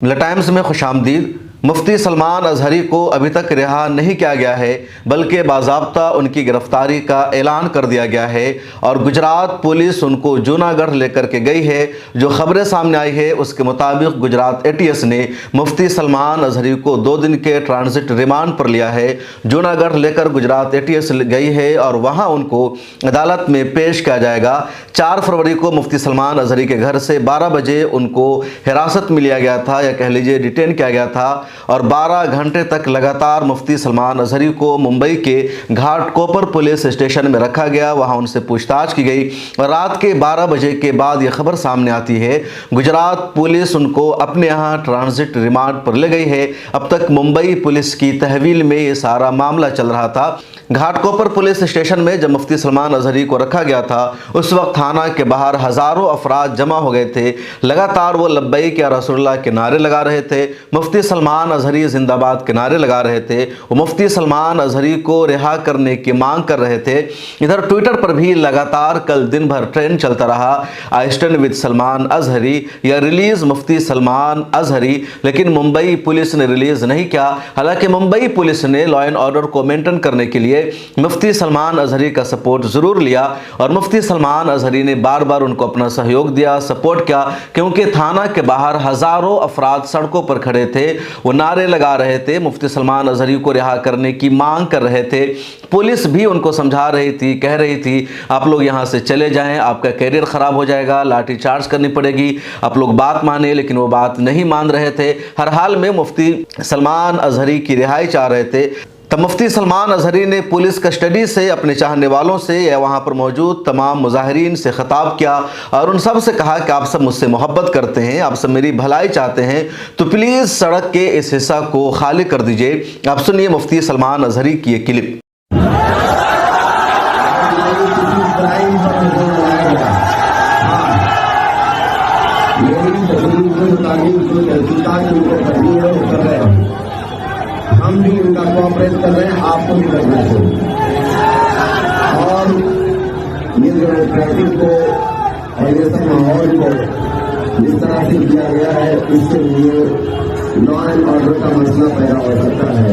मिला टाइम्स में खुशामदीद। मुफ्ती सलमान अजहरी को अभी तक रिहा नहीं किया गया है, बल्कि बाज़ाब्ता उनकी गिरफ्तारी का ऐलान कर दिया गया है और गुजरात पुलिस उनको जूनागढ़ लेकर के गई है। जो खबरें सामने आई है उसके मुताबिक गुजरात ATS ने मुफ्ती सलमान अजहरी को 2 दिन के ट्रांजिट रिमांड पर लिया है। जूनागढ़ लेकर गुजरात ATS गई है और वहां उनको अदालत में पेश किया जाएगा। 4 फरवरी को मुफ्ती सलमान अजहरी के घर से 12 बजे उनको हिरासत में लिया गया था, या कह लीजिए डिटेन किया गया था, और 12 घंटे तक लगातार मुफ्ती सलमान अजहरी को मुंबई के घाटकोपर पुलिस स्टेशन में रखा गया। वहां उनसे पूछताछ की गई और रात के 12 बजे के बाद यह खबर सामने आती है गुजरात पुलिस उनको अपने यहाँ ट्रांजिट रिमांड पर ले गई है। अब तक मुंबई पुलिस की तहवील में ये सारा मामला चल रहा था। घाटकोपर पुलिस स्टेशन में जब मुफ्ती सलमान अजहरी को रखा गया था उस वक्त थाना के बाहर हजारों अफराद जमा हो गए थे। लगातार वो लब्बैक या रसूलुल्लाह के नारे लगा रहे थे, मुफ्ती सलमान अजहरी जिंदाबाद के नारे लगा रहे थे। वो मुफ्ती सलमान अजहरी को रिहा करने की मांग कर रहे थे। इधर ट्विटर पर भी लगातार कल दिन भर ट्रेंड चलता रहा, I stand with Salman Azhari या रिलीज मुफ्ती सलमान अजहरी, लेकिन मुंबई पुलिस ने रिलीज नहीं किया। हालांकि मुंबई पुलिस ने लॉ एंड ऑर्डर को मेंटेन करने के लिए मुफ्ती सलमान अजहरी का सपोर्ट जरूर लिया और मुफ्ती सलमान अजहरी ने बार बार उनको अपना सहयोग दिया, सपोर्ट किया, क्योंकि थाना के बाहर हजारों अफराद सड़कों पर खड़े थे, वो नारे लगा रहे थे, मुफ्ती सलमान अजहरी को रिहा करने की मांग कर रहे थे। पुलिस भी उनको समझा रही थी, कह रही थी आप लोग यहाँ से चले जाएं, आपका कैरियर खराब हो जाएगा, लाठी चार्ज करनी पड़ेगी, आप लोग बात माने, लेकिन वो बात नहीं मान रहे थे। हर हाल में मुफ्ती सलमान अजहरी की रिहाई चाह रहे थे। तब मुफ्ती सलमान अजहरी ने पुलिस कस्टडी से अपने चाहने वालों से या वहाँ पर मौजूद तमाम मुजाहिरीन से खिताब किया और उन सब से कहा कि आप सब मुझसे मोहब्बत करते हैं, आप सब मेरी भलाई चाहते हैं, तो प्लीज़ सड़क के इस हिस्सा को खाली कर दीजिए। आप सुनिए मुफ्ती सलमान अजहरी की ये क्लिप। हम भी उनका कोऑपरेट कर रहे हैं, आपको भी करना चाहिए। और ये जो ट्रैफिक को और ये सब माहौल को जिस तरह से किया गया है, इसके लिए लॉ एंड ऑर्डर का मसला पैदा हो सकता है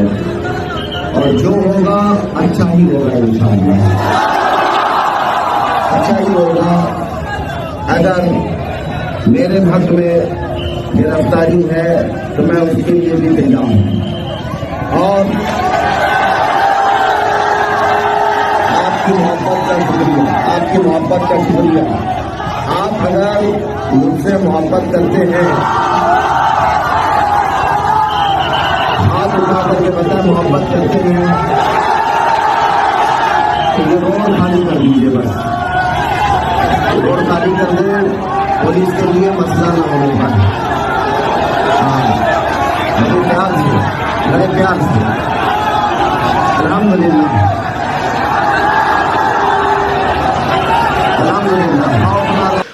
और जो होगा अच्छा ही होगा, इंशाअल्लाह अच्छा ही होगा। अगर मेरे हक में गिरफ्तारी है तो मैं उसके लिए भी तैयार हूँ और आपकी मोहब्बत का शुक्रिया, आपकी मोहब्बत का शुक्रिया। आप अगर मुझसे मोहब्बत करते हैं, हाथ उठा करके बता मोहब्बत करते हैं, तो ये रोड खाली कर दीजिए, बस रोड खाली कर दें, पुलिस के लिए मसला न होने पाए। बड़े प्यार से अल्हम्दुलिल्लाह अल्हम्दुलिल्लाह।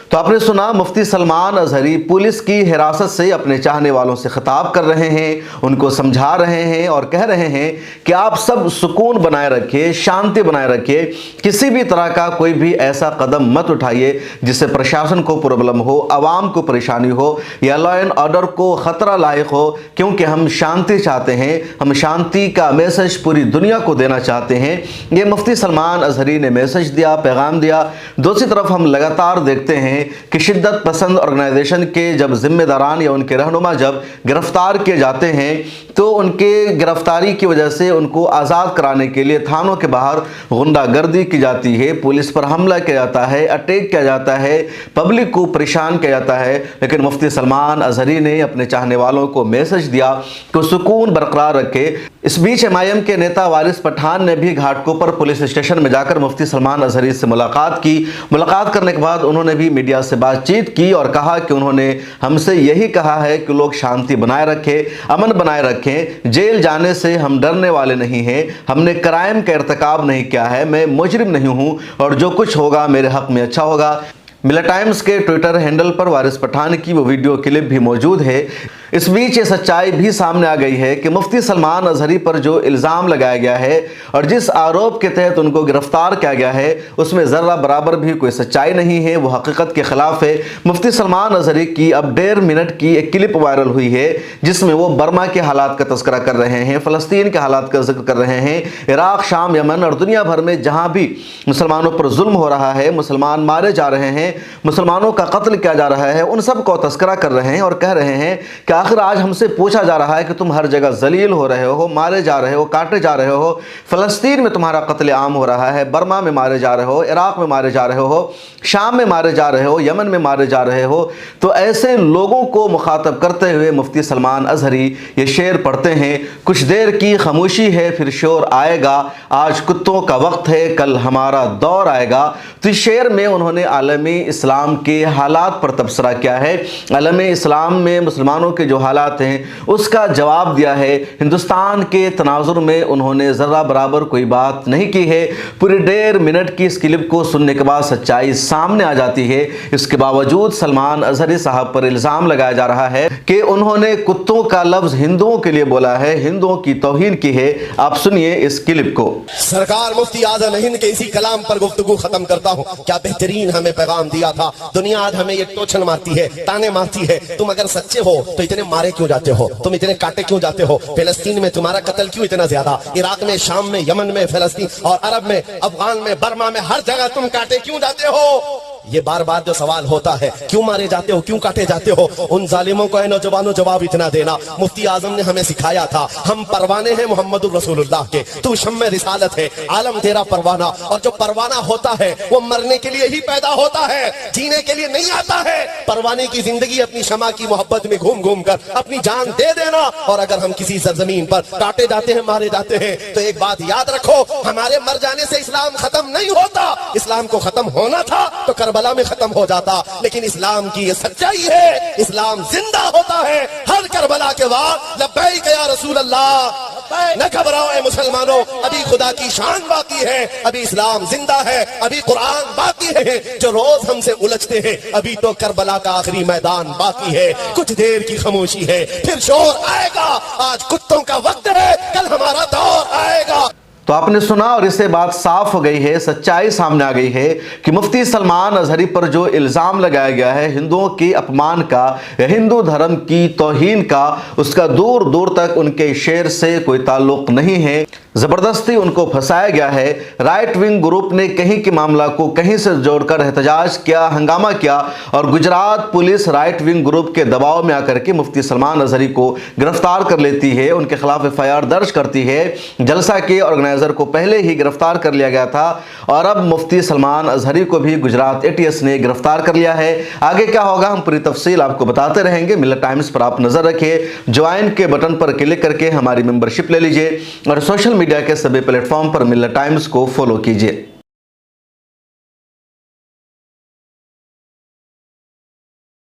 तो आपने सुना मुफ्ती सलमान अजहरी पुलिस की हिरासत से अपने चाहने वालों से खिताब कर रहे हैं, उनको समझा रहे हैं और कह रहे हैं कि आप सब सुकून बनाए रखिए, शांति बनाए रखिए, किसी भी तरह का कोई भी ऐसा कदम मत उठाइए जिससे प्रशासन को प्रॉब्लम हो, आवाम को परेशानी हो या लॉ एंड ऑर्डर को ख़तरा लायक हो, क्योंकि हम शांति चाहते हैं, हम शांति का मैसेज पूरी दुनिया को देना चाहते हैं। ये मुफ्ती सलमान अजहरी ने मैसेज दिया, पैगाम दिया। दूसरी तरफ हम लगातार देखते हैं कि शिद्दत पसंद ऑर्गेनाइजेशन के जब जिम्मेदारान या उनके रहनुमा जब गिरफ्तार किए जाते हैं तो उनके गिरफ्तारी की वजह से उनको आज़ाद कराने के लिए थानों के बाहर गुंडागर्दी की जाती है, पुलिस पर हमला किया जाता है, अटैक किया जाता है, पब्लिक को परेशान किया जाता है। लेकिन मुफ्ती सलमान अजहरी ने अपने चाहने वालों को मैसेज दिया कि सुकून बरकरार रखे। इस बीच MIM के नेता वारिस पठान ने भी घाटकोपर पुलिस स्टेशन में जाकर मुफ्ती सलमान अजहरी से मुलाकात की। मुलाकात करने के बाद उन्होंने भी मीडिया से बातचीत की और कहा कि उन्होंने हमसे यही कहा है कि लोग शांति बनाए रखें, अमन बनाए रखें, जेल जाने से हम डरने वाले नहीं हैं, हमने क्राइम का इर्तिकाब नहीं किया है, मैं मुजरिम नहीं हूं और जो कुछ होगा मेरे हक में अच्छा होगा। मिलत टाइम्स के ट्विटर हैंडल पर वारिस पठान की वो वीडियो क्लिप भी मौजूद है। इस बीच ये सच्चाई भी सामने आ गई है कि मुफ्ती सलमान अजहरी पर जो इल्ज़ाम लगाया गया है और जिस आरोप के तहत उनको गिरफ्तार किया गया है उसमें ज़र्रा बराबर भी कोई सच्चाई नहीं है, वो हकीकत के ख़िलाफ़ है। मुफ्ती सलमान अजहरी की अब 1.5 मिनट की एक क्लिप वायरल हुई है जिसमें वो बर्मा के हालात का तज़किरा कर रहे हैं, फ़लस्तीन के हालात का जिक्र कर रहे हैं, इराक़, शाम, यमन और दुनिया भर में जहाँ भी मुसलमानों पर जुल्म हो रहा है, मुसलमान मारे जा रहे हैं, मुसलमानों का कत्ल किया जा रहा है, उन सब को तज़किरा कर रहे हैं और कह रहे हैं कि आखिर आज हमसे पूछा जा रहा है कि तुम हर जगह जलील हो रहे हो, मारे जा रहे हो, काटे जा रहे हो, फ़लस्तीन में तुम्हारा कत्ल आम हो रहा है, बर्मा में मारे जा रहे हो, इराक़ में मारे जा रहे हो, शाम में मारे जा रहे हो, यमन में मारे जा रहे हो। तो ऐसे लोगों को मुखातब करते हुए मुफ्ती सलमान अजहरी ये शेर पढ़ते हैं, कुछ देर की खामोशी है फिर शोर आएगा, आज कुत्तों का वक्त है कल हमारा दौर आएगा। तो इस शेर में उन्होंने आलमी इस्लाम के हालात पर तबसरा किया है, आलमी इस्लाम में मुसलमानों के जो हालात हैं उसका जवाब दिया है। हिंदुस्तान के तनाजुर में उन्होंने ज़र्रा बराबर कोई बात नहीं की है। पूरे 1.5 मिनट की इस क्लिप को सुनने के बाद सच्चाई सामने आ जाती है। इसके बावजूद सलमान अजहरी साहब पर इल्ज़ाम लगाया जा रहा है कि उन्होंने कुत्तों का लफ्ज़ हिंदुओं के लिए बोला है, हिंदुओं की तौहीन की है। आप सुनिए इस क्लिप को। सरकार मुफ्ती आज़म हिंद के इसी कलाम पर गुफ्तगू खत्म करता हूँ। क्या बेहतरीन हमें पैगाम दिया था। दुनिया आज हमें ये टोचन मारती है, ताने मारती है, तुम अगर सच्चे हो तो इतने मारे क्यों जाते हो, तुम इतने काटे क्यों जाते हो, फिलिस्तीन में तुम्हारा कत्ल क्यों इतना ज्यादा, इराक में, शाम में, यमन में, फिलिस्तीन और अरब में, अफगान में, बर्मा में, हर जगह तुम काटे क्यों जाते हो। ये बार बार जो सवाल होता है, क्यों मारे जाते हो, क्यों काटे जाते हो, उन जालिमों को नौजवानों जवाब इतना देना। मुफ्ती आजम ने हमें सिखाया था, हम परवाने हैं मोहम्मद रसूलुल्लाह के, तू शम्मे रिसालत है, आलम तेरा परवाना। और जो परवाना होता है वो मरने के लिए ही पैदा होता है, जीने के लिए नहीं आता है। परवाने की जिंदगी अपनी शमा की मोहब्बत में घूम घूम कर अपनी जान दे देना। और अगर हम किसी सरजमीन पर काटे जाते हैं, मारे जाते हैं, तो एक बात याद रखो, हमारे मर जाने से इस्लाम खत्म नहीं होता। इस्लाम को खत्म होना था तो करबला में खत्म हो जाता, लेकिन इस्लाम की ये सच्चाई है, इस्लाम जिंदा होता है हर करबला के बाद। लब्बैक या रसूल अल्लाह, न घबराओ ऐ मुसलमानों, अभी खुदा की शान बाकी है, अभी इस्लाम जिंदा है, अभी कुरान बाकी है। जो रोज हमसे उलझते हैं, अभी तो करबला का आखिरी मैदान बाकी है। कुछ देर की खामोशी है फिर शोर आएगा, आज कुत्तों का वक्त है कल हमारा दौर आएगा। तो आपने सुना और इससे बात साफ हो गई है, सच्चाई सामने आ गई है कि मुफ्ती सलमान अजहरी पर जो इल्ज़ाम लगाया गया है हिंदुओं के अपमान का, हिंदू धर्म की तौहीन का, उसका दूर दूर तक उनके शेर से कोई ताल्लुक नहीं है। ज़बरदस्ती उनको फंसाया गया है। राइट विंग ग्रुप ने कहीं के मामला को कहीं से जोड़कर एहतजाज किया, हंगामा किया और Gujarat police right wing group के दबाव में आकर के मुफ्ती सलमान अजहरी को गिरफ्तार कर लेती है, उनके खिलाफ FIR दर्ज करती है। जलसा के ऑर्गेनाइजर को पहले ही गिरफ्तार कर लिया गया था और अब मुफ्ती सलमान अजहरी को भी गुजरात ATS ने गिरफ्तार कर लिया है। आगे क्या होगा हम पूरी तफसील आपको बताते रहेंगे। मिलत टाइम्स पर आप नजर रखिए, ज्वाइन के बटन पर क्लिक करके हमारी मेंबरशिप ले लीजिए और सोशल मीडिया के सभी प्लेटफॉर्म पर मिलत टाइम्स को फॉलो कीजिए।